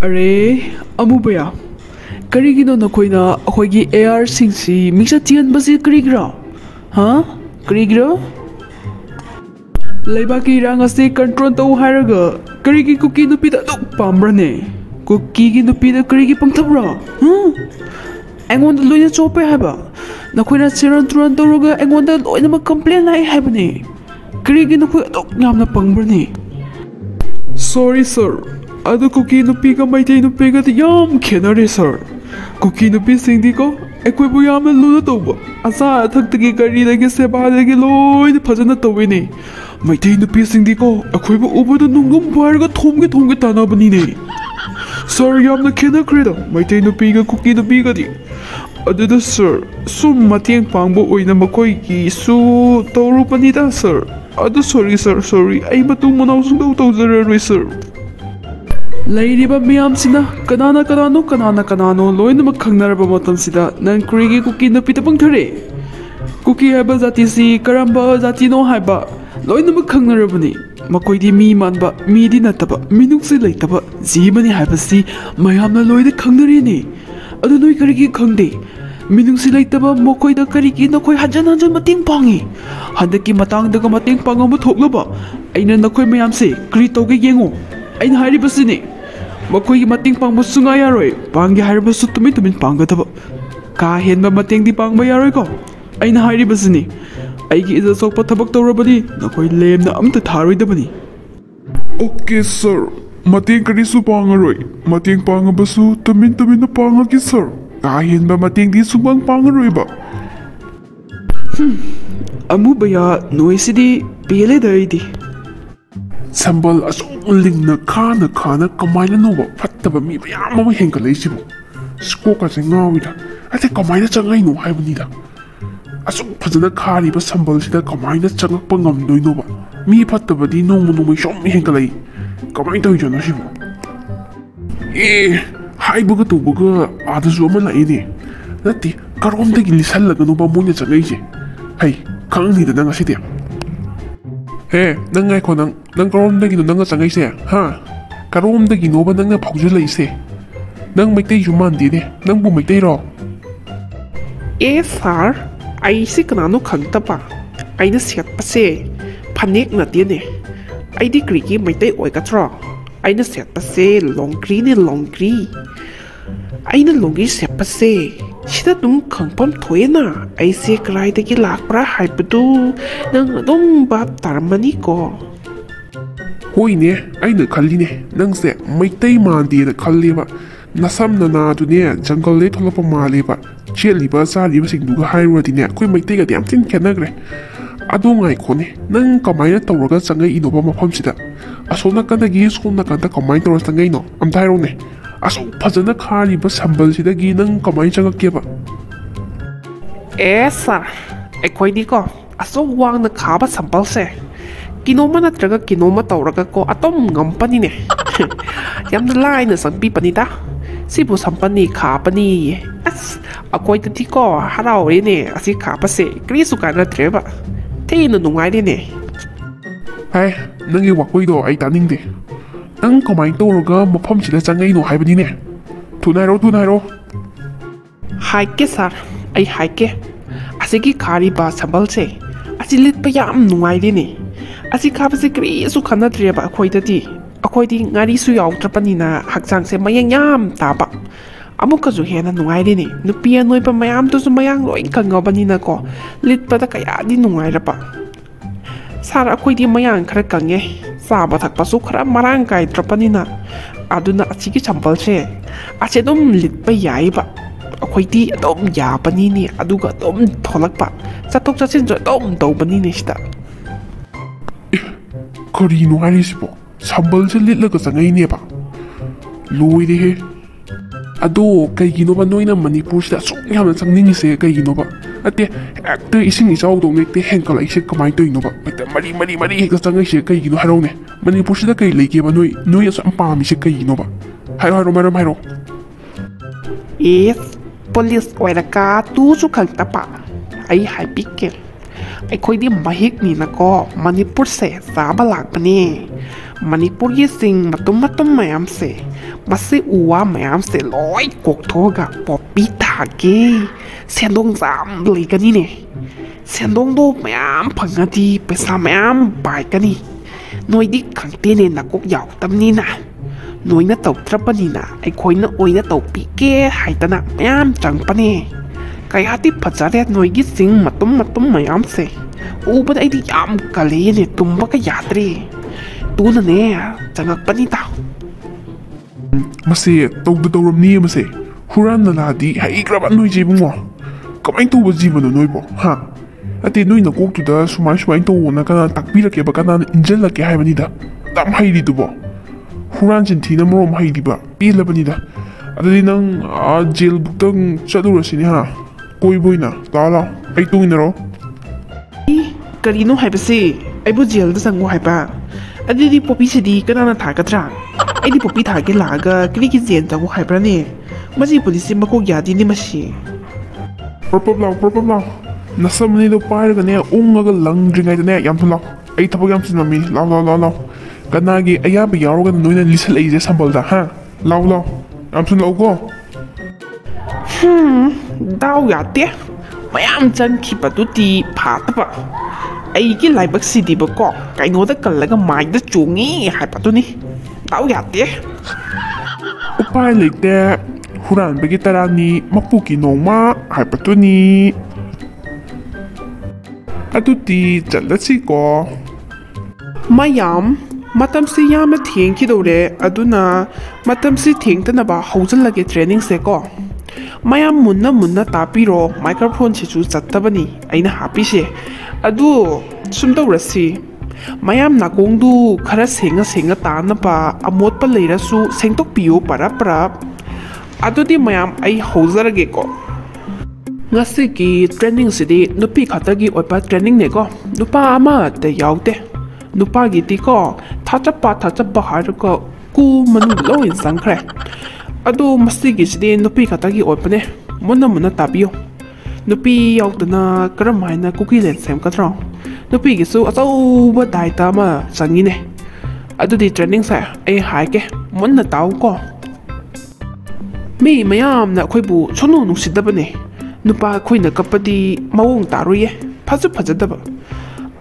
ꯑꯔꯦ ꯑꯃꯨꯕꯌꯥ ꯀꯔꯤꯒꯤꯅꯣ ꯅꯈꯣꯏꯅ ꯑꯩꯈꯣꯏꯒꯤ ꯑꯦꯌꯥꯔꯁꯤꯡꯁꯤ ꯃꯤꯡꯆꯠ ꯊꯤꯍꯟꯕꯁꯤ ꯀꯔꯤꯒꯤꯔꯣ ꯍꯥ ꯀꯔꯤꯒꯤꯔꯣ ꯂꯩꯕꯥꯛꯀꯤ ꯏꯔꯥꯡ ꯑꯁꯤ ꯀꯟꯇ꯭ꯔꯣꯜ ꯇꯧ ꯍꯥꯏꯔꯒ ꯀꯔꯤꯒꯤ ꯀꯨꯀꯤ ꯅꯨꯄꯤꯗ ꯑꯗꯨꯛ ꯄꯥꯝꯕ꯭ꯔꯅꯦ ꯀꯨꯀꯤꯒꯤ ꯅꯨꯄꯤꯗ ꯀꯔꯤꯒꯤ ꯄꯪꯊꯕ꯭ꯔꯣ ꯑꯩꯉꯣꯟꯗ ꯂꯣꯏꯅ ꯆꯣꯞꯄꯦ ꯍꯥꯏꯕ ꯅꯈꯣꯏꯅ ꯁꯦꯔꯥꯟ ꯇꯨꯔꯥꯟ ꯇꯧꯔꯒ ꯑꯩꯉꯣꯟꯗ ꯂꯣꯏꯅꯃꯛ ꯀꯝꯄ꯭ꯂꯦꯟ ꯂꯥꯛꯑꯦ ꯍꯥꯏꯕꯅꯦ ꯀꯔꯤꯒꯤ ꯅꯈꯣꯏ ꯑꯗꯨꯛ ꯌꯥꯝꯅ ꯄꯪꯕ꯭ꯔꯅꯦ ꯁꯣꯔꯤ ꯁꯔ ꯑꯗꯨ ꯀꯨꯀꯤ ꯅꯨꯄꯤꯒ ꯃꯩꯇꯩ ꯅꯨꯄꯤꯒꯗꯤ ꯌꯥꯝ ꯈꯦꯠꯅꯔꯦ ꯁꯔ ꯀꯨꯀꯤ ꯅꯨꯄꯤꯁꯤꯡꯗꯤꯀꯣ ꯑꯩꯈꯣꯏꯕꯨ ꯌꯥꯝꯅ ꯂꯨꯅ ꯇꯧꯕ ꯑꯆꯥ ꯑꯊꯛꯇꯒꯤ ꯀꯔꯤꯗꯒꯤ ꯁꯦꯕꯥꯗꯒꯤ ꯂꯣꯏꯅ ꯐꯖꯅ ꯇꯧꯋꯤꯅꯦ ꯃꯩꯇꯩ ꯅꯨꯄꯤꯁꯤꯡꯗꯤꯀꯣ ꯑꯩꯈꯣꯏꯕꯨ ꯎꯕꯗ ꯅꯨꯡꯒꯨꯝ ꯄꯥꯏꯔꯒ ꯊꯣꯝꯒꯦ ꯇꯥꯟꯅꯕꯅꯤꯅꯦ ꯁꯔ ꯌꯥꯝꯅ ꯈꯦꯠꯅꯈ꯭ꯔꯦꯗ ꯃꯩꯇꯩ ꯅꯨꯄꯤꯒ ꯀꯨꯀꯤ ꯅꯨꯄꯤꯒꯗꯤ ꯑꯗꯨꯗ ꯁꯔ ꯁꯨꯝ ꯃꯇꯦꯡ ꯄꯥꯡꯕ ꯑꯣꯏꯅ ꯃꯈꯣꯏꯒꯤꯁꯨ ꯇꯧꯔꯨꯕꯅꯤꯗ ꯁꯔ ꯑꯗꯨ ꯁꯣꯔꯤ ꯁꯔ ꯁꯣꯔꯤ ꯑꯩ ꯃꯇꯨꯡ ꯃꯅꯥꯎ ꯁꯨꯡꯇꯧ ꯇꯧꯖꯔꯔꯣꯏ ꯁꯔ ꯂꯩꯔꯤꯕ ꯃꯤꯌꯥꯝꯁꯤꯅ ꯀꯅꯥꯅ ꯂꯣꯏꯅꯃꯛ ꯈꯪꯅꯔꯕ ꯃꯇꯝꯁꯤꯗ ꯅꯪ ꯀꯔꯤꯒꯤ ꯀꯨꯀꯤ ꯅꯨꯄꯤꯗ ꯄꯪꯊꯔꯦ ꯀꯨꯀꯤ ꯍꯥꯏꯕ ꯖꯥꯇꯤꯁꯤ ꯀꯔꯝꯕ ꯖꯥꯇꯤꯅꯣ ꯍꯥꯏꯕ ꯂꯣꯏꯅꯃꯛ ꯈꯪꯅꯔꯕꯅꯤ ꯃꯈꯣꯏꯗꯤ ꯃꯤ ꯃꯥꯟꯕ ꯃꯤꯗꯤ ꯅꯠꯇꯕ ꯃꯤꯅꯨꯡꯁꯤ ꯂꯩꯇꯕ ꯖꯤꯕꯅꯤ ꯍꯥꯏꯕꯁꯤ ꯃꯌꯥꯝꯅ ꯂꯣꯏꯅ ꯈꯪꯅꯔꯤꯅꯤ ꯑꯗꯨ ꯅꯣꯏ ꯀꯔꯤꯒꯤ ꯈꯪꯗꯦ ꯃꯤꯅꯨꯡꯁꯤ ꯂꯩꯇꯕ ꯃꯈꯣꯏꯗ ꯀꯔꯤꯒꯤ ꯅꯈꯣꯏ ꯍꯟꯖꯟ ꯃꯇꯦꯡ ꯄꯥꯡꯉꯤ ꯍꯟꯗꯛꯀꯤ ꯃꯇꯥꯡꯗꯒ ꯃꯇꯦꯡ ꯄꯥꯡꯉꯕ ꯊꯣꯛꯂꯕ ꯑꯩꯅ ꯅꯈꯣꯏ ꯃꯌꯥꯝꯁꯦ ꯀꯔꯤ ꯇꯧꯒꯦ ꯌꯦꯡꯉꯣ ꯑꯩꯅ ꯍꯥꯏꯔꯤꯕꯁꯤꯅꯤ ꯃꯈꯣꯏꯒꯤ ꯃꯇꯦꯡ ꯄꯥꯡꯕ ꯁꯨꯡꯌꯥ ꯌꯥꯔꯣꯏ ꯄꯥꯡꯒꯦ ꯍꯥꯏꯔꯕꯁꯨ ꯇꯨꯃꯤꯟ ꯄꯥꯡꯒꯗꯕ ꯀꯥ ꯍꯦꯟꯕ ꯃꯇꯦꯡꯗꯤ ꯄꯥꯡꯕ ꯌꯥꯔꯣꯏꯀꯣ ꯑꯩꯅ ꯍꯥꯏꯔꯤꯕꯁꯤꯅꯤ ꯑꯩꯒꯤ ꯏꯖꯠ ꯁꯣꯛꯄ ꯊꯕꯛ ꯇꯧꯔꯕꯗꯤ ꯅꯈꯣꯏ ꯂꯦꯝꯅ ꯑꯝꯇ ꯊꯥꯔꯣꯏꯗꯕꯅꯤ ꯑꯣꯀꯦ ꯁꯔ ꯃꯇꯦꯡ ꯀꯔꯤꯁꯨ ꯄꯥꯡꯉꯔꯣꯏ ꯃꯇꯦꯡ ꯄꯥꯡꯉꯕꯁꯨ ꯇꯨꯃꯤꯟꯅ ꯄꯥꯡꯉꯒꯦ ꯁꯔ ꯀꯥ ꯍꯦꯟꯕ ꯃꯇꯦꯡꯗꯤ ꯁꯨꯡꯄꯥꯡ ꯄꯥꯡꯉꯔꯣꯏꯕ ꯑꯃꯨꯕꯌꯥ ꯅꯣꯏꯁꯤꯗꯤ ꯄꯦꯜꯂꯦꯗ ꯑꯩꯗꯤ ꯁꯝꯕꯜ ꯑꯁꯨꯛ ꯂꯤꯡꯅ ꯈꯥꯅ ꯀꯃꯥꯏꯅꯅꯣꯕ ꯐꯠꯇꯕ ꯃꯤ ꯃꯌꯥꯝ ꯑꯃ ꯍꯦꯟꯒꯠꯂꯛꯏꯁꯤꯕꯨ ꯁ꯭ꯀꯣꯛꯀꯁꯦ ꯉꯥꯎꯋꯤꯗ ꯑꯇꯩ ꯀꯃꯥꯏꯅ ꯆꯪꯉꯛꯏꯅꯣ ꯍꯥꯏꯕꯅꯤꯗ ꯑꯁꯨꯛ ꯐꯖꯅ ꯈꯥꯔꯤꯕ ꯁꯝꯕꯜꯁꯤꯗ ꯀꯃꯥꯏꯅ ꯆꯪꯉꯛꯄ ꯉꯝꯗꯣꯏꯅꯣꯕ ꯃꯤ ꯐꯠꯇꯕꯗꯤ ꯅꯣꯡꯃꯩ ꯁꯨꯝ ꯍꯦꯟꯒꯠꯂꯛꯏ ꯀꯃꯥꯏꯅ ꯇꯧꯔꯤꯅꯣ ꯁꯤꯕꯨ ꯍꯥꯏꯕꯒ ꯇꯧꯕꯒ ꯑꯥꯗꯁꯨ ꯑꯃ ꯂꯥꯛꯏꯅꯦ ꯅꯠꯇꯦ ꯀꯔꯣꯝꯗꯒꯤ ꯂꯤꯁꯜꯂꯒꯅꯣꯕ ꯃꯣꯏꯅ ꯆꯪꯉꯛꯏꯁꯦ ꯍꯩ ꯈꯪꯅꯤꯗꯅ ꯉꯁꯤꯗꯤ ꯅꯪ ꯉꯥꯏꯈꯣ ꯅꯪ ꯀꯔꯣꯝꯗꯒꯤꯅꯣ ꯅꯪꯅ ꯆꯪꯉꯛꯏꯁꯦ ꯍꯥ ꯀꯔꯣꯝꯗꯒꯤꯅꯣꯕ ꯅꯪꯅ ꯐꯥꯎꯖꯤꯜꯂꯛꯏꯁꯦ ꯅꯪ ꯃꯩꯇꯩꯁꯨ ꯃꯥꯟꯗꯦꯅꯦ ꯅꯪꯕꯨ ꯃꯩꯇꯩꯔꯣ ꯁꯥꯔ ꯑꯩꯁꯦ ꯀꯅꯥꯅꯣ ꯈꯪꯗꯕ ꯑꯩꯅ ꯁꯦꯠꯄꯁꯦ ꯐꯅꯦꯛ ꯅꯠꯇꯦꯅꯦ ꯑꯩꯗꯤ ꯀꯔꯤꯒꯤ ꯃꯩꯇꯩ ꯑꯣꯏꯒꯗ꯭ꯔꯣ ꯑꯩꯅ ꯁꯦꯠꯄꯁꯦ ꯂꯣꯡꯒ꯭ꯔꯤꯅꯦ ꯂꯣꯡꯒ꯭ꯔꯤ ꯑꯩꯅ ꯂꯣꯡꯒꯤ ꯁꯦꯠꯄꯁꯦ ꯁꯤꯗ ꯑꯗꯨꯝ ꯈꯪꯐꯝ ꯊꯣꯛꯑꯦꯅ ꯑꯩꯁꯦ ꯀꯗꯥꯏꯗꯒꯤ ꯂꯥꯛꯄ꯭ꯔꯥ ꯍꯥꯏꯕꯗꯨ ꯅꯪ ꯑꯗꯨꯝ ꯚꯥꯞ ꯇꯥꯔꯝꯃꯅꯤꯀꯣ ꯍꯣꯏꯅꯦ ꯑꯩꯅ ꯈꯜꯂꯤꯅꯦ ꯅꯪꯁꯦ ꯃꯩꯇꯩ ꯃꯥꯟꯗꯦꯅ ꯈꯜꯂꯦꯕ ꯅꯁꯝ ꯅꯅꯥꯗꯨꯅꯦ ꯖꯪꯒꯜꯗꯩ ꯊꯣꯛꯂꯛꯄ ꯃꯥꯜꯂꯦꯕ ꯆꯦꯠꯂꯤꯕ ꯆꯥꯔꯤꯕꯁꯤꯡꯗꯨꯒ ꯍꯥꯏꯔꯨꯔꯗꯤꯅꯦ ꯑꯩꯈꯣꯏ ꯃꯩꯇꯩꯒꯗꯤ ꯌꯥꯝ ꯊꯤꯅ ꯈꯦꯠꯅꯈ꯭ꯔꯦ ꯑꯗꯣ ꯉꯥꯏꯈꯣꯅꯦ ꯅꯪ ꯀꯃꯥꯏꯅ ꯇꯧꯔꯒ ꯆꯪꯉꯛꯏꯅꯣꯕ ꯃꯐꯝꯁꯤꯗ ꯑꯁꯣꯝ ꯅꯥꯀꯟꯗꯒꯤ ꯁꯣꯝ ꯅꯥꯀꯟꯗ ꯀꯃꯥꯏꯅ ꯇꯧꯔꯒ ꯆꯪꯉꯛꯏꯅꯣ ꯑꯝꯇ ꯍꯥꯏꯔꯛꯎꯅꯦ ꯑꯁꯨꯛ ꯐꯖꯅ ꯈꯥꯔꯤꯕ ꯁꯝꯕꯜꯁꯤꯗꯒꯤ ꯅꯪ ꯀꯃꯥꯏꯅ ꯆꯪꯉꯛꯀꯦꯕ ꯁꯥꯔ ꯑꯩꯈꯣꯏꯗꯤꯀꯣ ꯑꯁꯨꯛ ꯋꯥꯡꯅ ꯈꯥꯕ ꯁꯝꯕꯜꯁꯦ ꯀꯤꯅꯣꯃ ꯅꯠꯇ꯭ꯔꯒ ꯀꯤꯅꯣꯃ ꯇꯧꯔꯒꯀꯣ ꯑꯗꯨꯝ ꯉꯝꯄꯅꯤꯅꯦ ꯌꯥꯝꯅ ꯂꯥꯏꯅ ꯆꯪꯕꯤꯕꯅꯤꯗ ꯁꯤꯕꯨ ꯁꯝꯄꯅꯤ ꯈꯥꯄꯅꯤꯌꯦ ꯑꯁ ꯑꯩꯈꯣꯏꯗꯗꯤꯀꯣ ꯍꯔꯥꯎꯔꯦꯅꯦ ꯑꯁꯤ ꯈꯥꯕꯁꯦ ꯀꯔꯤꯁꯨ ꯀꯥꯟꯅꯗ꯭ꯔꯦꯕ ꯊꯤꯅ ꯅꯨꯡꯉꯥꯏꯔꯦꯅꯦ ꯅꯪꯒꯤ ꯋꯥꯀꯣꯏꯗꯣ ꯑꯩ ꯇꯥꯅꯤꯡꯗꯦ ꯅꯪ ꯀꯃꯥꯏꯅ ꯇꯧꯔꯒ ꯃꯐꯝꯁꯤꯗ ꯆꯪꯉꯛꯏꯅꯣ ꯍꯥꯏꯕꯅꯤꯅꯦ ꯊꯨꯅ ꯍꯥꯏꯔꯣ ꯍꯥꯏꯒꯦ ꯁꯥꯔ ꯑꯩ ꯍꯥꯏꯒꯦ ꯑꯁꯤꯒꯤ ꯈꯥꯔꯤꯕ ꯁꯝꯕꯜꯁꯦ ꯑꯁꯤ ꯂꯤꯠꯄ ꯌꯥꯝ ꯅꯨꯡꯉꯥꯏꯔꯦꯅꯦ ꯑꯁꯤ ꯈꯥꯕꯁꯦ ꯀꯔꯤꯁꯨ ꯈꯟꯅꯗ꯭ꯔꯦꯕ ꯑꯩꯈꯣꯏꯗꯤ ꯉꯥꯔꯤꯁꯨ ꯌꯥꯎꯗ꯭ꯔꯕꯅꯤꯅ ꯍꯛꯆꯥꯡꯁꯦ ꯃꯌꯦꯡ ꯌꯥꯝ ꯇꯥꯕ ꯑꯃꯨꯛꯀꯁꯨ ꯍꯦꯟꯅ ꯅꯨꯡꯉꯥꯏꯔꯦꯅꯦ ꯅꯨꯄꯤ ꯑꯅꯣꯏꯕ ꯃꯌꯥꯝꯗꯨꯁꯨ ꯃꯌꯥꯡ ꯂꯣꯏ ꯀꯪꯉꯕꯅꯤꯅꯀꯣ ꯂꯤꯠꯄꯗ ꯀꯌꯥꯗꯤ ꯅꯨꯡꯉꯥꯏꯔꯕ ꯁꯥꯔ ꯑꯩꯈꯣꯏꯗꯤ ꯃꯌꯥꯡ ꯈꯔ ꯀꯪꯉꯦ ꯆꯥꯕ ꯊꯛꯄꯁꯨꯈꯔ ꯃꯔꯥꯡ ꯀꯥꯏꯗ꯭ꯔꯕꯅꯤ나 ꯑꯗꯨꯅ ꯑꯁꯤꯒꯤ ꯁꯝꯕꯜꯁꯦ ꯑꯁꯤ ꯑꯗꯨꯝ ꯂꯤꯠꯄ ꯌꯥꯏꯕ ꯑꯩꯈꯣꯏꯗꯤ ꯑꯗꯨꯝ ꯌꯥꯕꯅꯤꯅꯦ ꯑꯗꯨꯒ ꯑꯗꯨꯝ ꯊꯣꯛꯂꯛꯄ ꯆꯠꯊꯣꯛ ꯆꯠꯁꯤꯟꯁꯨ ꯑꯗꯨꯝ ꯇꯧꯕꯅꯤꯅꯦ ꯁꯤꯗ ꯀꯔꯤꯅꯣ ꯍꯥꯏꯔꯤꯁꯤꯕꯣ ꯁꯝꯕꯜꯁꯦ ꯂꯤꯠꯂꯒ ꯆꯪꯉꯛꯏꯅꯦꯕ ꯂꯣꯏꯔꯦꯍꯦ ꯑꯗꯣ ꯀꯩꯒꯤꯅꯣꯕ ꯅꯣꯏꯅ ꯃꯅꯤꯄꯨꯔꯁꯤꯗ ꯑꯁꯨꯛ ꯌꯥꯝꯅ ꯆꯪꯅꯤꯡꯉꯤꯁꯦ ꯀꯩꯒꯤꯅꯣꯕ ꯅꯠꯇꯦ ꯍꯦꯛꯇ ꯏꯁꯤꯡ ꯏꯆꯥꯎꯗꯧꯅ ꯍꯦꯛꯇ ꯍꯦꯟꯒꯠꯂꯛꯏꯁꯦ ꯀꯃꯥꯏꯅ ꯇꯧꯔꯤꯅꯣꯕ ꯍꯦꯛꯇ ꯃꯔꯤ ꯍꯦꯛꯇ ꯆꯪꯉꯛꯏꯁꯦ ꯀꯩꯒꯤꯅꯣ ꯍꯥꯏꯔꯛꯎꯅꯦ ꯃꯅꯤꯄꯨꯔꯁꯤꯗ ꯀꯩ ꯂꯩꯒꯦꯕ ꯅꯣꯏ ꯑꯁꯨꯛ ꯌꯥꯝ ꯄꯥꯝꯃꯤꯁꯦ ꯀꯩꯒꯤꯅꯣꯕ ꯍꯥꯏꯔꯣ ꯃꯔꯝ ꯍꯥꯏꯔꯣ ꯄꯨꯂꯤꯁ ꯑꯣꯏꯔꯒ ꯇꯨꯁꯨ ꯈꯪꯗꯕ ꯑꯩ ꯍꯥꯏꯕꯤꯒꯦ ꯑꯩꯈꯣꯏꯗꯤ ꯃꯍꯤꯛꯅꯤꯅꯀꯣ ꯃꯅꯤꯄꯨꯔꯁꯦ ꯆꯥꯕ ꯂꯥꯛꯄꯅꯦ ꯃꯅꯤꯄꯨꯔꯒꯤ ꯆꯤꯡ ꯃꯇꯨꯝ ꯃꯌꯥꯝꯁꯦ masih uwa mayam se loi kok thoga popi thage sendong zam beli kan ni sendong do mayam phangati pesa mayam bai kan ni noi di khangte ne na kok yaw tam ni na noi na tau trapani na ai khoi na oi na tau pi ke hai ta na mayam chang pa ne kai hati phachare noi gi sing matum mayam se uba ai di yam kale ne tumba ka yadre tu na ne changak pani ta Masih tau ni masih huran na ladi hai graba noi je bungo kamai tu ba jiba no noi bo ha ati noi na kok tu da sumai to na kana takbira ke ba kana injel la ke hai bani da tam hai di tu bo huran jin thi na morom hai di ba pi la bani da adi nang a jail buk tang chadu ra sini ha koi boina la ai tu ni ro karino hai ba se ai bu jail da sango hai ba adi di popi se di kana na tha ka tra ai di popi tha ke la ga kri ki jen ta ko hai bra ne maji police ma ko ya di ni ma shi propop lao nasam ni do par ga ne unga ga lang dringai da ne yam thula ai thapok yam sin mi lao kana gi aya ba yaw ga noi na lisal ai je sambal da ha lao yam sun lao ko dau ya te mayam chan ki pa tu ti pha ta ba ai ki lai bak si di ba ko kai no da kal la ga mai da chu ngi hai pa tu ni dau ya te upai like de huran bagi tarani mapuki noma hai pa tu ni atuti chalasi ko mayam matam si yam theng ki do re aduna matam si theng ta na ba hojal lage training se ko mayam munna tapiro microphone si chu chatta bani aina happy se adu sum do rasi mayam na kong du khara senga ta na pa amot pa leira su sengtok piu para adu di mayam ai hojal ge ko ngasi ki training si di nupi khata gi opa training ne ko nupa ama te yaute nupa gi ti ko thacha pa har ko ku manu lo in sang khre adu masti gi si di nupi khata gi opa ne mona tabiyo nupi yautana karam haina kuki len sem ka tro nupi gi su achau ba dai ta ma sangi ne adu di training sa ai hai ke mona taw ko mi mayam na khoi bu chonu nu sidaba ne nupa khoina kapadi mawong taruye phajadaba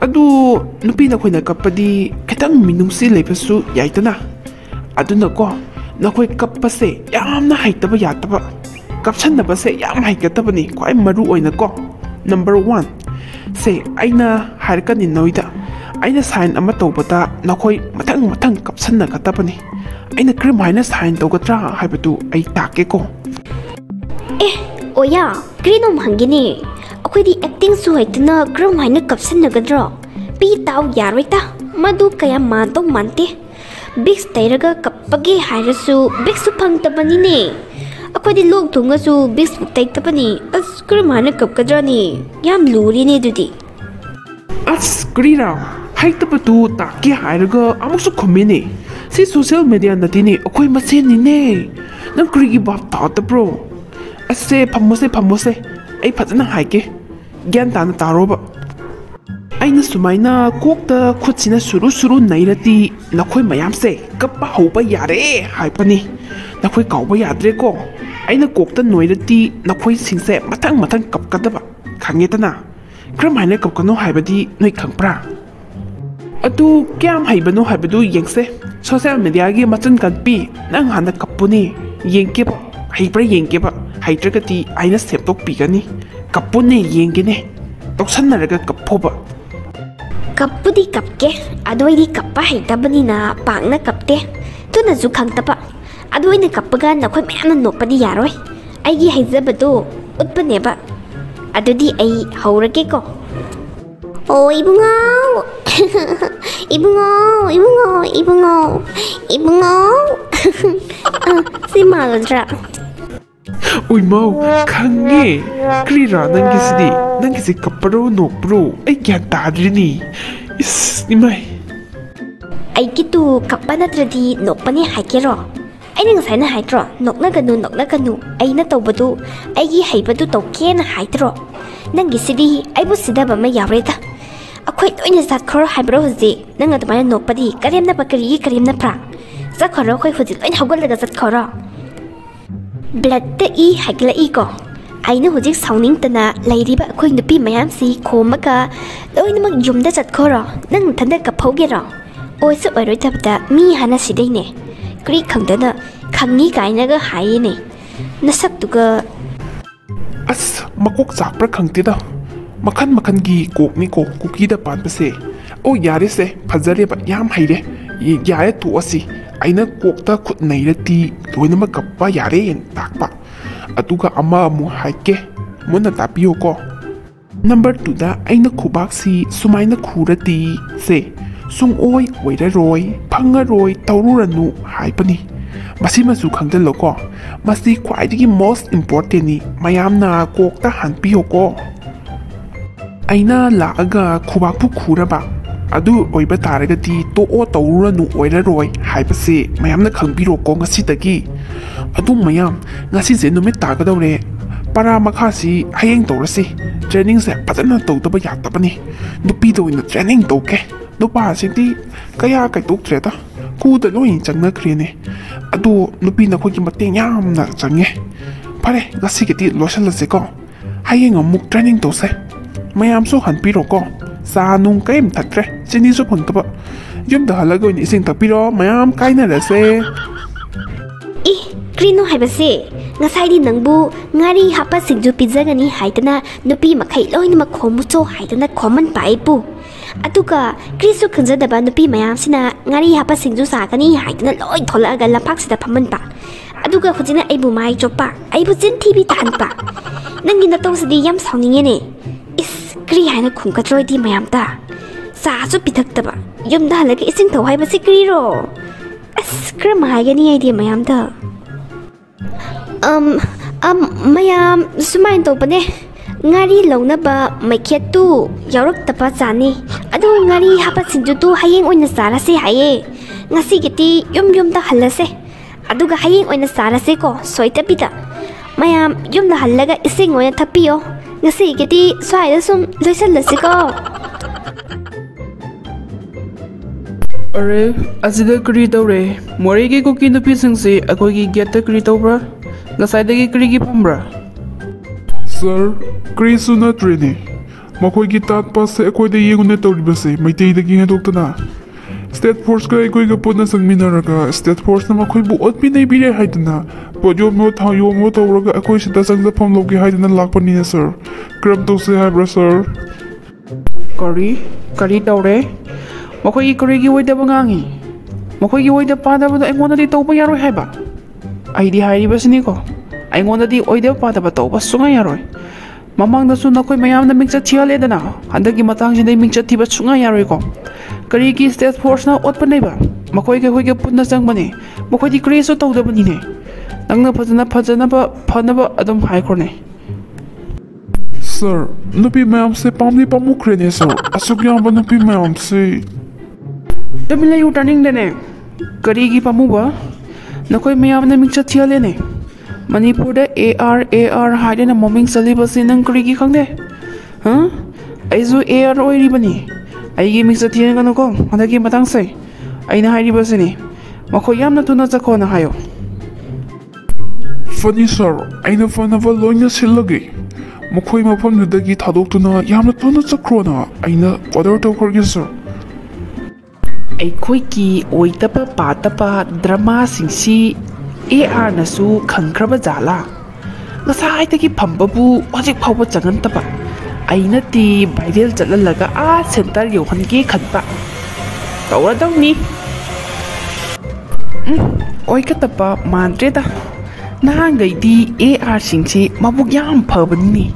adu nupi na khoina kapadi khitang minungsi lebasu yaitana aduna ko nakhoi kappase yamna haitaba yataba kapchanaba se yam haikataba ni kwai maru oina ko number 1 se aina harkani noida aina sign ama tobata nakhoi mathang kapsanna kataba ni aina krim haina sign togatra haibatu ai take ko oya krinom hangini akhoi acting su haitna kram haina kapsan nagadro pi taw yaroita madu kaya man to mante big stairaga kappage hairasu big su phangtabani ne akhoi lok thunga su big su taittabani as kram haina kapkadra ni yam luri ne dudi as krira haitapatu take hairaga amusu khomene si social media natini akhoi masen ni ne nang krigi bap ta bro ase phamose ai phajana haike gyan tana taroba aina sumaina kokta khutsina suru nairati nakhoi mayam se kappa hoba yare haipani nakhoi kauba yadre ko aina kokta noirati nakhoi singse mathang kapkadaba khangetana kram haina kapkano haibadi noi khangpra atu kyam haibano haibadu yengse social media gi machan kanpi nang hana kapuni yengke ba haibra yengke ba haidragati aina septok pigani kapune yengene toksanaraga kaphoba kapudi kapke adoidi kappa haitabani na pangna kapte tuna zu khangtapa adoina kappaga nakhoi myamna nopadi yaroi aigi haijabadu utpaneba adudi ai haurage ko o ibungo ibungo si maladra ui mau khange krira nangisi kaparo nokpro ai gyan tadrini is nimai ai kitu kapana tradi nokpani haikero aina ngasai na haitro nokna ganu aina tawbadu aigi haibadu tawkena haitro nangi sidi aibu sidaba ma yavreta akhoi toina zat khor haibro hoji nanga tamana nokpadi karimna pakari karimna pra ꯆꯠꯈ꯭ꯔꯣ ꯑꯩꯈꯣꯏ ꯍꯧꯖꯤꯛ ꯂꯣꯏꯅ ꯍꯧꯒꯠꯂꯒ ꯆꯠꯈ꯭ꯔꯣ ꯕ꯭ꯂꯠꯇ E ꯍꯥꯏꯒꯠꯂꯛꯏꯀꯣ ꯑꯩꯅ ꯍꯧꯖꯤꯛ ꯁꯥꯎꯅꯤꯡꯇꯅ ꯂꯩꯔꯤꯕ ꯑꯩꯈꯣꯏ ꯅꯨꯄꯤ ꯃꯌꯥꯝꯁꯤ ꯈꯣꯝꯃꯒ ꯂꯣꯏꯅꯃꯛ ꯌꯨꯝꯗ ꯆꯠꯈ꯭ꯔꯣ ꯅꯪ ꯅꯊꯟꯗ ꯀꯞꯍꯧꯒꯦꯔꯣ ꯑꯣꯏꯁꯨ ꯑꯣꯏꯔꯣꯏꯗꯕꯗ ꯃꯤ ꯍꯥꯟꯅ ꯁꯤꯗꯩꯅꯦ ꯀꯔꯤ ꯈꯪꯗꯅ ꯈꯪꯉꯤ ꯀꯥꯏꯅꯒ ꯍꯥꯏꯌꯦꯅꯦ ꯅꯁꯛꯇꯨꯒ ꯑꯁ ꯃꯀꯣꯛ ꯆꯥꯛꯄ꯭ꯔꯥ ꯈꯪꯗꯦꯗ ꯃꯈꯟ ꯃꯈꯟꯒꯤ ꯀꯣꯛꯅꯤꯀꯣ ꯀꯨꯀꯤꯗ ꯄꯥꯟꯕꯁꯦ ꯑꯣ ꯌꯥꯔꯦꯁꯦ ꯐꯖꯔꯦꯕ ꯌꯥꯝ ꯍꯩꯔꯦ ꯌꯥꯔꯦ ꯇꯣꯛꯑꯁꯤ ꯑꯩꯅ ꯀꯣꯛꯇ ꯈꯨꯠ ꯅꯩꯔꯗꯤ ꯂꯣꯏꯅꯃꯛ ꯀꯞꯄ ꯌꯥꯔꯦꯅ ꯇꯥꯛꯄ ꯑꯗꯨꯒ ꯑꯃ ꯑꯃꯨꯛ ꯍꯥꯏꯒꯦ ꯃꯨꯟꯅ ꯇꯥꯕꯤꯌꯨꯀꯣ ꯅꯝꯕꯔ 2ꯗ ꯑꯩꯅ ꯈꯨꯕꯥꯛꯁꯤ ꯁꯨꯃꯥꯏꯅ ꯈꯨꯔꯗꯤ ꯁꯦ ꯁꯨꯡꯑꯣꯏ ꯑꯣꯏꯔꯔꯣꯏ ꯐꯪꯉꯔꯣꯏ ꯇꯧꯔꯨꯔꯅꯨ ꯍꯥꯏꯕꯅꯤ ꯃꯁꯤꯃꯁꯨ ꯈꯪꯖꯤꯜꯂꯣꯀꯣ ꯃꯁꯤ ꯈ꯭ꯋꯥꯏꯗꯒꯤ ꯃꯣꯁ ꯏꯝꯄꯣꯔꯇꯦꯟꯅꯤ ꯃꯌꯥꯝꯅ ꯀꯣꯛꯇ ꯍꯥꯟꯄꯤꯌꯣꯀꯣ ꯑꯩꯅ ꯂꯥꯛꯑꯒ ꯈꯨꯕꯥꯛꯄꯨ ꯈꯨꯔꯕ ꯑꯗꯨ ꯑꯣꯏꯕ ꯇꯥꯔꯒꯗꯤ ꯇꯣꯛꯑꯣ ꯇꯧꯔꯨꯔꯅꯨ ꯑꯣꯏꯔꯔꯣꯏ ꯍꯥꯏꯕꯁꯦ ꯃꯌꯥꯝꯅ ꯈꯪꯕꯤꯔꯣꯀꯣ ꯉꯁꯤꯗꯒꯤ ꯑꯗꯨ ꯃꯌꯥꯝ ꯉꯁꯤꯁꯦ ꯅꯨꯃꯤꯠ ꯇꯥꯒꯗꯧꯔꯦ ꯄꯔꯥ ꯃꯈꯥꯁꯤ ꯍꯌꯦꯡ ꯇꯧꯔꯁꯤ ꯇ꯭ꯔꯦꯅꯤꯡꯁꯦ ꯐꯖꯅ ꯇꯧꯗꯕ ꯌꯥꯗꯕꯅꯤ ꯅꯨꯄꯤꯗ ꯑꯣꯏꯅ ꯇ꯭ꯔꯦꯅꯤꯡ ꯇꯧꯒꯦ ꯅꯨꯄꯥꯁꯤꯡꯗꯤ ꯀꯌꯥ ꯀꯩꯗꯧꯗ꯭ꯔꯦꯗ ꯀꯨꯗ ꯂꯣꯏ ꯆꯪꯅꯈ꯭ꯔꯦꯅꯦ ꯑꯗꯣ ꯅꯨꯄꯤꯅ ꯑꯩꯈꯣꯏꯒꯤ ꯃꯇꯦꯡ ꯌꯥꯝꯅ ꯆꯪꯉꯦ ꯐꯔꯦ ꯉꯁꯤꯒꯤꯗꯤ ꯂꯣꯏꯁꯤꯜꯂꯁꯤꯀꯣ ꯍꯌꯦꯡ ꯑꯃꯨꯛ ꯇ꯭ꯔꯦꯅꯤꯡ ꯇꯧꯁꯦ ꯃꯌꯥꯝꯁꯨ ꯍꯟꯄꯤꯔꯣꯀꯣ ꯆꯥ ꯅꯨꯡ ꯀꯔꯤꯝ ꯊꯛꯇ꯭ꯔꯦ ꯆꯤꯅꯤꯁꯨ ꯐꯪꯗꯕ ꯌꯨꯝꯗ ꯍꯜꯂꯒ ꯑꯣꯏꯅ ꯏꯁꯤꯡ ꯊꯛꯄꯤꯔꯣ ꯃꯌꯥꯝ ꯀꯥꯏꯅꯔꯁꯦ ꯏ ꯀ꯭ꯔꯤꯅꯣ ꯍꯥꯏꯕꯁꯦ ꯉꯁꯥꯏꯗꯤ ꯅꯪꯕꯨ ꯉꯥꯔꯤ ꯍꯥꯞꯄ ꯁꯤꯡꯖꯨ ꯄꯤꯖꯒꯅꯤ ꯍꯥꯏꯗꯅ ꯅꯨꯄꯤ ꯃꯈꯩ ꯂꯣꯏꯅꯃꯛ ꯈꯣꯝꯃꯨꯆꯣ ꯍꯥꯏꯗꯅ ꯈꯣꯝꯃꯟꯕ ꯑꯩꯕꯨ ꯑꯗꯨꯒ ꯀ꯭ꯔꯤꯁꯨ ꯈꯪꯖꯗꯕ ꯅꯨꯄꯤ ꯃꯌꯥꯝꯁꯤꯅ ꯉꯥꯔꯤ ꯍꯥꯞꯄ ꯁꯤꯡꯖꯨ ꯆꯥꯒꯅꯤ ꯍꯥꯏꯗꯅ ꯂꯣꯏ ꯊꯣꯛꯂꯛꯑꯒ ꯂꯝꯄꯥꯛꯁꯤꯗ ꯐꯝꯍꯟꯕ ꯑꯗꯨꯒ ꯍꯧꯖꯤꯛꯅ ꯑꯩꯕꯨ ꯃꯥꯏ ꯆꯣꯞꯄ ꯑꯩꯕꯨ ꯆꯤꯟꯊꯤꯕꯤ ꯇꯥꯍꯟꯕ ꯅꯪꯒꯤ ꯅꯇꯧꯁꯤꯗꯤ ꯌꯥꯝ ꯁꯥꯎꯅꯤꯡꯉꯦꯅꯦ ꯏꯁ ꯀ꯭ꯔꯤ ꯍꯥꯏꯅ ꯈꯨꯝꯒꯗ꯭ꯔꯣꯏꯗꯤ ꯃꯌꯥꯝꯇ ꯆꯥꯁꯨ ꯄꯤꯊꯛꯇꯕ ꯌꯨꯝꯗ ꯍꯜꯂꯒ ꯏꯁꯤꯡ ꯊꯧ ꯍꯥꯏꯕꯁꯤ ꯀ꯭ꯔꯤꯔꯣ ꯑꯁ ꯀꯔꯝ ꯍꯥꯏꯒꯅꯤ ꯑꯩꯗꯤ ꯃꯌꯥꯝꯗ ꯃꯌꯥꯝ ꯁꯨꯃꯥꯏꯅ ꯇꯧꯕꯅꯦ ꯉꯥꯔꯤ ꯂꯧꯅꯕ ꯃꯩꯈꯦꯠꯇꯨ ꯌꯥꯎꯔꯛꯇꯕ ꯆꯥꯅꯤ ꯑꯗꯨ ꯉꯥꯔꯤ ꯍꯥꯞꯄ ꯁꯤꯡꯖꯨꯗꯨ ꯍꯌꯦꯡ ꯑꯣꯏꯅ ꯆꯥꯔꯁꯦ ꯍꯥꯏꯌꯦ ꯉꯁꯤꯒꯤꯗꯤ ꯌꯨꯝꯗ ꯍꯜꯂꯁꯦ ꯑꯗꯨꯒ ꯍꯌꯦꯡ ꯑꯣꯏꯅ ꯆꯥꯔꯁꯦꯀꯣ ꯁꯣꯏꯗꯕꯤꯗ ꯃꯌꯥꯝ ꯌꯨꯝꯗ ꯍꯜꯂꯒ ꯏꯁꯤꯡ ꯑꯣꯏꯅ ꯊꯛꯄꯤꯌꯣ ꯉꯁꯤꯒꯤꯗꯤ ꯁ꯭ꯋꯥꯏꯗ ꯁꯨꯝ ꯂꯣꯏꯁꯤꯜꯂꯁꯤꯀꯣ ꯑꯔꯦ ꯑꯁꯤꯗ ꯀꯔꯤ ꯇꯧꯔꯦ ꯃꯣꯔꯦꯒꯤ ꯀꯨꯀꯤ ꯅꯨꯄꯤꯁꯤꯡꯁꯤ ꯑꯩꯈꯣꯏꯒꯤ ꯒꯦꯠꯇ ꯀꯔꯤ ꯇꯧꯕ꯭ꯔꯥ ꯉꯁꯥꯏꯗꯒꯤ ꯀꯔꯤꯒꯤ ꯐꯝꯕ꯭ꯔꯥ ꯁꯥꯔ ꯀꯔꯤꯁꯨ ꯅꯠꯇ꯭ꯔꯦꯅꯦ ꯃꯈꯣꯏꯒꯤ ꯇꯥꯠꯄꯥꯁꯦ ꯑꯩꯈꯣꯏꯗ ꯌꯦꯡꯉꯨꯅ ꯇꯧꯔꯤꯕꯁꯦ ꯃꯩꯇꯩꯗꯒꯤ ꯍꯦꯟꯗꯣꯛꯇꯅ ꯁ꯭ꯇꯦꯠ ꯐꯣꯔꯁꯀ ꯑꯩꯈꯣꯏꯒ ꯄꯨꯟꯅ ꯆꯪꯃꯤꯟꯅꯔꯒ ꯁ꯭ꯇꯦꯠ ꯐꯣꯔꯁꯅ ꯃꯈꯣꯏꯕꯨ ꯑꯣꯠꯄꯤ ꯅꯩꯕꯤꯔꯦ ꯍꯥꯏꯗꯅ ꯄꯣꯠ ꯌꯣꯝꯃꯣ ꯊꯥꯎ ꯌꯣꯝꯃꯣ ꯇꯧꯔꯒ ꯑꯩꯈꯣꯏ ꯁꯤꯗ ꯆꯪꯖꯐꯝ ꯂꯧꯒꯦ ꯍꯥꯏꯗꯅ ꯂꯥꯛꯄꯅꯤꯅꯦ ꯁꯥꯔ ꯀꯔꯝ ꯇꯧꯁꯦ ꯍꯥꯏꯕ꯭ꯔꯥ ꯁꯥꯔ ꯀꯔꯤ ꯇꯧꯔꯦ ꯃꯈꯣꯏꯒꯤ ꯀꯔꯤꯒꯤ ꯑꯣꯏꯗꯕ ꯉꯥꯡꯉꯤ ꯃꯈꯣꯏꯒꯤ ꯑꯣꯏꯗ ꯄꯥꯗꯕꯗꯣ ꯑꯩꯉꯣꯟꯗꯗꯤ ꯇꯧꯕ ꯌꯥꯔꯣꯏ ꯍꯥꯏꯕ ꯑꯩꯗꯤ ꯍꯥꯏꯔꯤꯕꯁꯤꯅꯤꯀꯣ ꯑꯩꯉꯣꯟꯗꯗꯤ ꯑꯣꯏꯗꯕ ꯄꯥꯗꯕ ꯇꯧꯕ ꯁꯨꯡꯌꯥ ꯌꯥꯔꯣꯏ ꯃꯃꯥꯡꯗꯁꯨ ꯅꯈꯣꯏ ꯃꯌꯥꯝꯅ ꯃꯤꯡꯆꯠ ꯊꯤꯍꯜꯂꯦꯗꯅ ꯍꯟꯗꯛꯀꯤ ꯃꯇꯥꯡꯁꯤꯗ ꯃꯤꯡꯆꯠ ꯊꯤꯕ ꯁꯨꯡꯌꯥ ꯌꯥꯔꯣꯏꯀꯣ ꯀꯔꯤꯒꯤ ꯁ꯭ꯇꯦꯠ ꯐꯣꯔꯁꯅ ꯑꯣꯠꯄ ꯅꯩꯕ ꯃꯈꯣꯏꯒ ꯑꯩꯈꯣꯏꯒ ꯄꯨꯟꯅ ꯆꯪꯕꯅꯦ ꯃꯈꯣꯏꯗꯤ ꯀꯔꯤꯁꯨ ꯇꯧꯗꯕꯅꯤꯅꯦ ꯅꯪꯅ ꯐꯅꯕ ꯑꯗꯨꯝ ꯍꯥꯏꯈ꯭ꯔꯣꯅꯦ ꯁꯥꯔ ꯅꯨꯄꯤ ꯃꯌꯥꯝꯁꯦ ꯄꯥꯝꯃꯨꯈ꯭ꯔꯦꯅꯦ ꯁꯥꯔ ꯑꯁꯨꯛ ꯌꯥꯝꯕ ꯅꯨꯄꯤ ꯃꯌꯥꯝꯁꯦ ꯇꯨꯃꯤꯟ ꯂꯩꯌꯨ ꯇꯥꯅꯤꯡꯗꯦꯅꯦ ꯀꯔꯤꯒꯤ ꯄꯥꯝꯃꯨꯕ ꯅꯈꯣꯏ ꯃꯌꯥꯝꯅ ꯃꯤꯡꯆꯠ ꯊꯤꯍꯜꯂꯦꯅꯦ ꯃꯅꯤꯄꯨꯔꯗ AR ꯍꯥꯏꯗꯅ ꯃꯃꯤꯡ ꯆꯠꯂꯤꯕꯁꯤ ꯅꯪ ꯀꯔꯤꯒꯤ ꯈꯪꯗꯦ ꯑꯩꯁꯨ AR ꯑꯣꯏꯔꯤꯕꯅꯤ ꯑꯩꯒꯤ ꯃꯤꯡꯆꯠ ꯊꯤꯍꯟꯒꯅꯨꯀꯣ ꯍꯟꯗꯛꯀꯤ ꯃꯇꯥꯡꯁꯦ ꯑꯩꯅ ꯍꯥꯏꯔꯤꯕꯁꯤꯅꯤ ꯃꯈꯣꯏ ꯌꯥꯝꯅ ꯊꯨꯅ ꯆꯠꯈꯣꯅ ꯍꯥꯏꯌꯣ ꯐꯅꯤ ꯁꯥꯔ ꯑꯩꯅ ꯐꯅꯕ ꯂꯣꯏꯅ ꯁꯤꯜꯂꯒꯦ ꯃꯈꯣꯏ ꯃꯐꯝꯗꯨꯗꯒꯤ ꯊꯥꯗꯣꯛꯇꯨꯅ ꯌꯥꯝꯅ ꯊꯨꯅ ꯆꯠꯈ꯭ꯔꯣꯅ ꯑꯩꯅ ꯑꯣꯔꯗꯔ ꯇꯧꯈ꯭ꯔꯒꯦ ꯁꯥꯔ ꯑꯩꯈꯣꯏꯒꯤ ꯑꯣꯏꯗꯕ ꯄꯥꯗꯕ ꯗ꯭ꯔꯃꯥꯁꯤꯡꯁꯤ ARꯅꯁꯨ ꯈꯪꯈ꯭ꯔꯕ ꯖꯥꯠꯂꯥ ꯉꯁꯥꯏꯗꯒꯤ ꯐꯝꯕꯕꯨ ꯍꯧꯖꯤꯛ ꯐꯥꯎꯕ ꯆꯪꯍꯟꯗꯕ ꯑꯩꯅꯗꯤ ꯚꯥꯏꯔꯦꯜ ꯆꯠꯍꯜꯂꯒ ꯁꯦꯟꯇꯔ ꯌꯧꯍꯟꯒꯦ ꯈꯟꯕ ꯇꯧꯔꯗꯧꯅꯤ ꯑꯣꯏꯒꯗꯕ ꯃꯥꯟꯗ꯭ꯔꯦꯗ ꯅꯍꯥꯟꯈꯩꯗꯤ ARꯁꯤꯡꯁꯤ ꯃꯕꯨꯛ ꯌꯥꯝ ꯐꯕꯅꯤꯅꯦ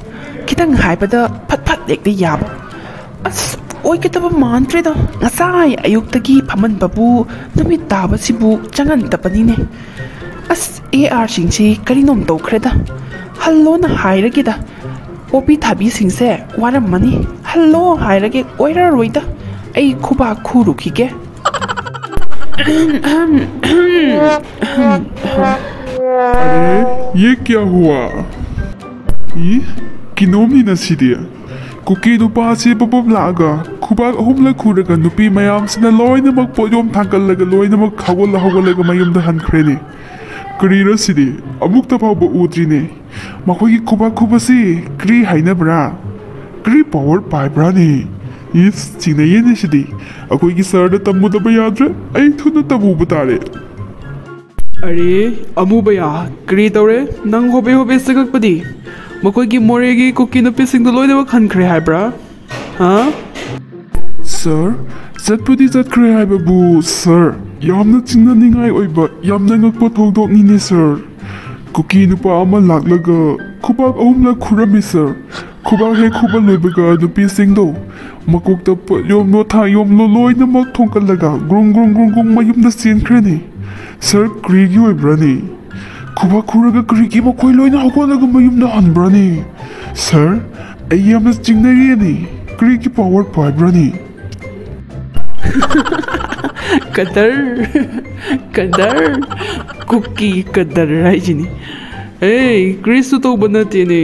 खितंग हाइबदा फट फट लेकते याबा अस ओइकेतबा मानत्रेदा ngасai ayuktagi phaman babu numi taba sibu changan tapani अस AR सिंगसे करिनोम तौख्रेदा हल्लो न हाइरगेदा ओपी थाबी सिंगसे वारम मनी हल्लो हाइरगे ओइरा रोइदा ऐ खुबा खुरुखिगे अरे ये क्या हुआ ये किनोमी नसीदिया कुकी दुपा से पपप लागा ꯈꯨꯕꯥꯛ ꯑꯍꯨꯝꯂꯛ ꯈꯨꯔꯒ ꯅꯨꯄꯤ ꯃꯌꯥꯝꯁꯤꯅ ꯂꯣꯏꯅꯃꯛ ꯄꯣꯠꯌꯣꯝ ꯊꯥꯡꯒꯠꯂꯒ ꯂꯣꯏꯅꯃꯛ ꯍꯧꯒꯠꯂꯒ ꯃꯌꯨꯝꯗ ꯍꯟꯈ꯭ꯔꯦꯅꯦ ꯀꯔꯤꯔ ꯁꯤꯗꯤ ꯑꯃꯨꯛꯇ ꯐꯥꯎꯕ ꯎꯗ꯭ꯔꯤꯅꯦ ꯃꯈꯣꯏꯒꯤ ꯈꯨꯕꯥꯛ ꯈꯨꯕꯁꯤ ꯀꯔꯤ ꯍꯥꯏꯅꯕ꯭ꯔꯥ ꯀꯔꯤ ꯄꯋꯥꯔ ꯄꯥꯏꯕ꯭ꯔꯥꯅꯦ ꯏꯁ ꯆꯤꯡꯅꯩꯌꯦꯅꯦ ꯁꯤꯗꯤ ꯑꯩꯈꯣꯏꯒꯤ ꯁꯔꯗ ꯇꯝꯃꯨꯗꯕ ꯌꯥꯗ꯭ꯔꯦ ꯑꯩ ꯊꯨꯅ ꯇꯝꯃꯨꯕ ꯇꯥꯔꯦ ꯑꯔꯦ ꯑꯃꯨꯕꯌꯥ ꯀꯔꯤ ꯇꯧꯔꯦ ꯅꯪ ꯍꯣꯕꯦ ꯍꯣꯕꯦ ꯆꯪꯉꯛꯄꯗꯤ ꯃꯈꯣꯏꯒꯤ ꯃꯣꯔꯦꯒꯤ ꯀꯨꯀꯤ ꯅꯨꯄꯤꯁꯤꯡꯗꯣ ꯂꯣꯏꯅꯃꯛ ꯍꯟꯈ꯭ꯔꯦ ꯍꯥꯏꯕ꯭ꯔꯥ ꯍꯥ ꯁꯔ ꯆꯠꯄꯨꯗꯤ ꯆꯠꯈ꯭ꯔꯦ ꯍꯥꯏꯕꯕꯨ ꯁꯔ ꯌꯥꯝꯅ ꯆꯤꯡꯅꯅꯤꯡꯉꯥꯏ ꯑꯣꯏꯕ ꯌꯥꯝꯅ ꯉꯛꯄ ꯊꯧꯗꯣꯛꯅꯤꯅꯦ ꯁꯔ ꯀꯨꯀꯤ ꯅꯨꯄꯥ ꯑꯃ ꯂꯥꯛꯂꯒ ꯈꯨꯕꯥꯛ ꯑꯍꯨꯝꯂꯛ ꯈꯨꯔꯝꯃꯤ ꯁꯔ ꯈꯨꯕꯥꯛ ꯍꯦꯛ ꯈꯨꯕ ꯂꯣꯏꯕꯒ ꯅꯨꯄꯤꯁꯤꯡꯗꯣ ꯃꯀꯣꯛꯇ ꯌꯣꯝꯂꯣ ꯊꯥꯌꯣꯝꯂꯣ ꯂꯣꯏꯅꯃꯛ ꯊꯣꯡꯀꯠꯂꯒ ꯒ꯭ꯔꯨꯡ ꯒ꯭ꯔꯨꯡ ꯒ꯭ꯔꯨꯡ ꯒ꯭ꯔꯨꯡ ꯃꯌꯨꯝꯗ ꯆꯦꯟꯈ꯭ꯔꯦꯅꯦ ꯁꯔ ꯀꯔꯤꯒꯤ ꯑꯣꯏꯕ꯭ꯔꯥꯅꯦ ꯈꯨꯕꯥꯛ ꯈꯨꯔꯒ ꯀꯔꯤꯒꯤ ꯃꯈꯣꯏ ꯂꯣꯏꯅ ꯍꯧꯒꯠꯂꯒ ꯃꯌꯨꯝꯗ ꯍꯟꯕ꯭ꯔꯥꯅꯦ ꯁꯔ ꯑꯩ ꯌꯥꯝꯅ ꯆꯤꯡꯅꯔꯤꯅꯦ ꯀꯔꯤꯒꯤ ꯄꯋꯥꯔ ꯄꯥꯏꯕ꯭ꯔꯥꯅꯦ ꯀꯗꯔ ꯀꯗꯔ ꯀꯨꯀꯤ ꯀꯗꯔ ꯍꯥꯏꯁꯤꯅꯤ ꯑꯦ ꯀ꯭ꯔꯤꯁꯨ ꯇꯧꯕ ꯅꯠꯇꯦꯅꯦ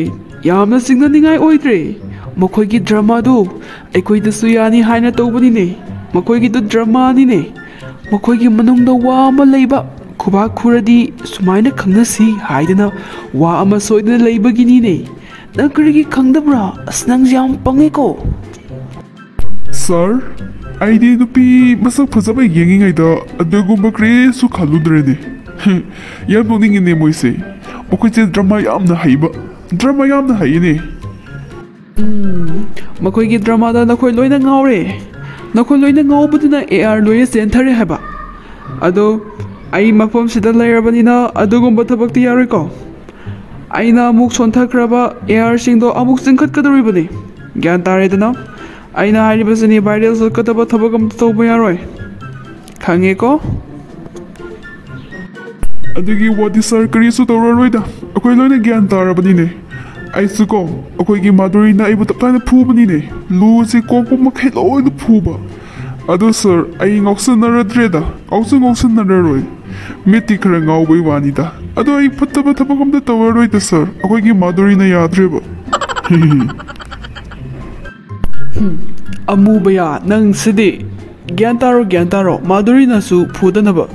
ꯌꯥꯝꯅ ꯆꯤꯡꯅꯅꯤꯡꯉꯥꯏ ꯑꯣꯏꯗ꯭ꯔꯦ ꯃꯈꯣꯏꯒꯤ ꯗ꯭ꯔꯃꯥꯗꯨ ꯑꯩꯈꯣꯏꯗꯁꯨ ꯌꯥꯅꯤ ꯍꯥꯏꯅ ꯇꯧꯕꯅꯤꯅꯦ ꯃꯈꯣꯏꯒꯤꯗꯨ ꯗ꯭ꯔꯃꯥꯅꯤꯅꯦ ꯃꯈꯣꯏꯒꯤ ꯃꯅꯨꯡꯗ ꯋꯥ ꯑꯃ ꯂꯩꯕ ꯈꯨꯕꯥꯛ ꯈꯨꯔꯗꯤ ꯁꯨꯃꯥꯏꯅ ꯈꯪꯅꯁꯤ ꯍꯥꯏꯗꯅ ꯋꯥ ꯑꯃ ꯁꯣꯏꯗꯅ ꯂꯩꯕꯒꯤꯅꯤꯅꯦ ꯅꯪ ꯀꯔꯤꯒꯤ ꯈꯪꯗꯕ꯭ꯔꯥ ꯑꯁ ꯅꯪꯁꯦ ꯌꯥꯝ ꯄꯪꯉꯦꯀꯣ ꯁꯔ ꯑꯩꯗꯤ ꯅꯨꯄꯤ ꯃꯁꯛ ꯐꯖꯕ ꯌꯦꯡꯉꯤꯉꯩꯗ ꯑꯗꯨꯒꯨꯝꯕ ꯀꯔꯤꯁꯨ ꯈꯜꯂꯨꯗ꯭ꯔꯦꯅꯦ ꯌꯥꯝ ꯅꯣꯛꯅꯤꯡꯉꯤꯅꯦ ꯃꯣꯏꯁꯦ ꯃꯈꯣꯏꯁꯦ ꯗ꯭ꯔꯃꯥ ꯌꯥꯝꯅ ꯍꯩꯌꯦꯅꯦ ꯃꯈꯣꯏꯒꯤ ꯗ꯭ꯔꯃꯥꯗ ꯅꯈꯣꯏ ꯂꯣꯏꯅ ꯉꯥꯎꯔꯦ ꯅꯈꯣꯏ ꯂꯣꯏꯅ ꯉꯥꯎꯕꯗꯨꯅ AR ꯂꯣꯏꯅ ꯆꯦꯟꯊꯔꯦ ꯍꯥꯏꯕ ꯑꯗꯣ ꯑꯩ ꯃꯐꯝꯁꯤꯗ ꯂꯩꯔꯕꯅꯤꯅ ꯑꯗꯨꯒꯨꯝꯕ ꯊꯕꯛꯇꯤ ꯌꯥꯔꯣꯏꯀꯣ ꯑꯩꯅ ꯑꯃꯨꯛ ꯁꯣꯟꯊꯈ꯭ꯔꯕ ARꯁꯤꯡꯗꯣ ꯑꯃꯨꯛ ꯆꯤꯡꯈꯠꯀꯗꯧꯔꯤꯕꯅꯤ ꯒ꯭ꯌꯥꯟ ꯇꯥꯔꯦꯗꯅ ꯑꯩꯅ ꯍꯥꯏꯔꯤꯕꯁꯤꯅꯤ ꯚꯥꯏꯔꯦꯜ ꯆꯠꯀꯗꯕ ꯊꯕꯛ ꯑꯝꯇ ꯇꯧꯕ ꯌꯥꯔꯣꯏ ꯈꯪꯉꯦꯀꯣ ꯑꯗꯨꯒꯤ ꯋꯥꯗꯤ ꯁꯔ ꯀꯔꯤꯁꯨ ꯇꯧꯔꯔꯣꯏꯗ ꯑꯩꯈꯣꯏ ꯂꯣꯏꯅ ꯒ꯭ꯌꯥꯟ ꯇꯥꯔꯕꯅꯤꯅꯦ ꯑꯩꯁꯨ ꯀꯣ ꯑꯩꯈꯣꯏꯒꯤ ꯃꯥꯗꯨꯔꯤꯅ ꯑꯩꯕꯨ ꯇꯞꯇꯥꯏꯅ ꯐꯨꯕꯅꯤꯅꯦ ꯂꯨꯁꯤ ꯀꯣꯛꯄ ꯃꯈꯩ ꯂꯣꯏꯅ ꯐꯨꯕ ꯑꯗꯣ ꯁꯔ ꯑꯩ ꯉꯥꯎꯁꯟꯅꯔꯔꯣꯏ ꯃꯤꯠꯇꯤꯈꯔ ꯉꯥꯎꯕꯩ ꯋꯥꯅꯤꯗ ꯑꯗꯣ ꯑꯩ ꯐꯠꯇꯕ ꯊꯕꯛ ꯑꯝꯇ ꯇꯧꯔꯔꯣꯏꯗ ꯁꯔ ꯑꯩꯈꯣꯏꯒꯤ ꯃꯥꯗꯨꯔꯤꯅ ꯌꯥꯗ꯭ꯔꯦꯕ ꯑꯃꯨꯕꯌꯥ ꯅꯪ ꯁꯤꯗꯤ ꯒ꯭ꯌꯥꯟ ꯇꯥꯔꯣ ꯃꯥꯗꯨꯔꯤꯅꯁꯨ ꯐꯨꯗꯅꯕ